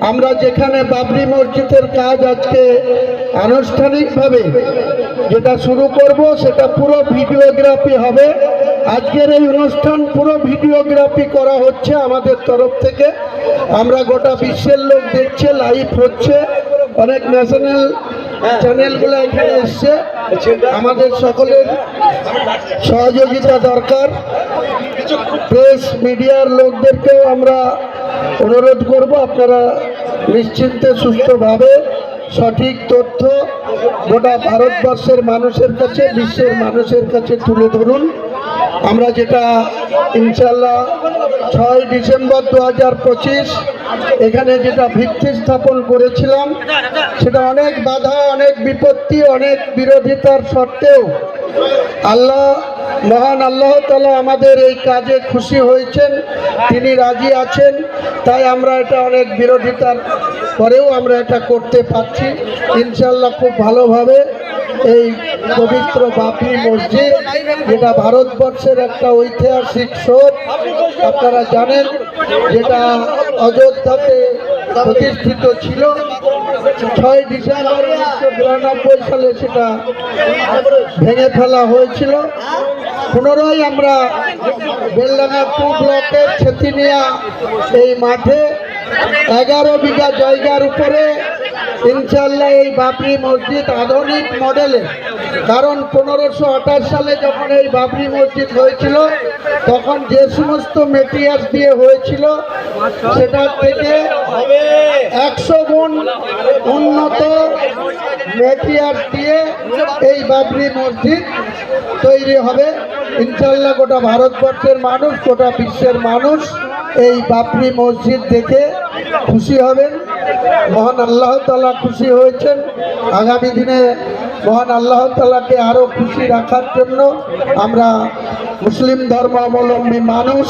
আমরা যেখানে বাবরি মসজিদের কাজ আজকে আনুষ্ঠানিকভাবে যেটা শুরু করব সেটা পুরো ভিডিওগ্রাফি হবে। আজকের এই অনুষ্ঠান পুরো ভিডিওগ্রাফি করা হচ্ছে আমাদের তরফ থেকে। আমরা গোটা বিশ্বের লোক দেখছে, লাইভ হচ্ছে, অনেক ন্যাশনাল চ্যানেলগুলো এখানে এসছে। আমাদের সকলের সহযোগিতা দরকার। প্রেস মিডিয়ার লোকদেরকেও আমরা অনুরোধ করব, আপনারা নিশ্চিন্তে সুস্থভাবে সঠিক তথ্য গোটা ভারতবর্ষের মানুষের কাছে, বিশ্বের মানুষের কাছে তুলে ধরুন। আমরা যেটা ইনশাল্লাহ 6 ডিসেম্বর 2025 এখানে যেটা ভিত্তি স্থাপন করেছিলাম, সেটা অনেক বাধা, অনেক বিপত্তি, অনেক বিরোধিতার সত্ত্বেও মহান আল্লাহ তাআলা আমাদের এই কাজে খুশি হয়েছেন, তিনি রাজি আছেন। তাই আমরা এটা অনেক বিরোধিতার পরেও আমরা এটা করতে পারছি ইনশাল্লাহ খুব ভালোভাবে। এই পবিত্র বাবরি মসজিদ যেটা ভারতবর্ষের একটা ঐতিহাসিক শোধ, আপনারা জানেন, যেটা অযোধ্যাতে প্রতিষ্ঠিত ছিল। 6 ডিসেম্বর 1992 সালে সেটা ভেঙে ফেলা হয়েছিল। পুনরায় আমরা বেলডাঙ্গা 2 ব্লকের ছেতিনিয়া এই মাঠে 11 বিঘা জায়গার উপরে ইনশাল্লাহ এই বাবরি মসজিদ আধুনিক মডেলে, কারণ 1528 সালে যখন এই বাবরি মসজিদ হয়েছিল তখন যে সমস্ত মেটেরিয়াল দিয়ে হয়েছিল সেটার থেকে 100 গুণ উন্নত মেটেরিয়াল দিয়ে এই বাবরি মসজিদ তৈরি হবে ইনশাল্লাহ। গোটা ভারতবর্ষের মানুষ, গোটা বিশ্বের মানুষ এই বাবরি মসজিদ দেখে খুশি হবেন। মহান আল্লাহ তাআলা খুশি হয়েছেন। আগামী দিনে মহান আল্লাহ তাআলাকে আরও খুশি রাখার জন্য আমরা মুসলিম ধর্মাবলম্বী মানুষ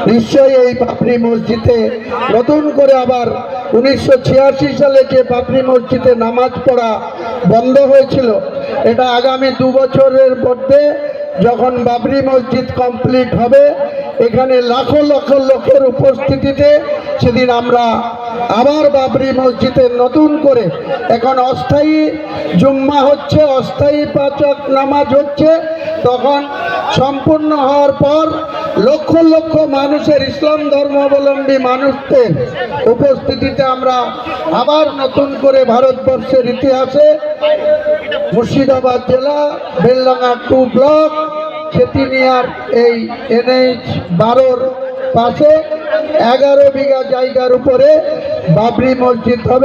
নিশ্চয়ই এই বাবরি মসজিদে নতুন করে আবার 1986 সালে যে বাবরি মসজিদে নামাজ পড়া বন্ধ হয়েছিল, এটা আগামী 2 বছরের মধ্যে যখন বাবরি মসজিদ কমপ্লিট হবে, এখানে লাখো লক্ষ লোকের উপস্থিতিতে সেদিন আমরা আবার বাবরি মসজিদে নতুন করে, এখন অস্থায়ী জুম্মা হচ্ছে, অস্থায়ী 5 ওয়াক্ত নামাজ হচ্ছে, তখন সম্পূর্ণ হওয়ার পর লক্ষ লক্ষ মানুষের, ইসলাম ধর্মাবলম্বী মানুষদের উপস্থিতিতে আমরা আবার নতুন করে ভারতবর্ষের ইতিহাসে মুর্শিদাবাদ জেলা বেলডাঙ্গা 2 ব্লক ছেতিনিয়ার এই NH 12-র পাশে 11 বিঘা জায়গার উপরে বাবরি মসজিদ হবে।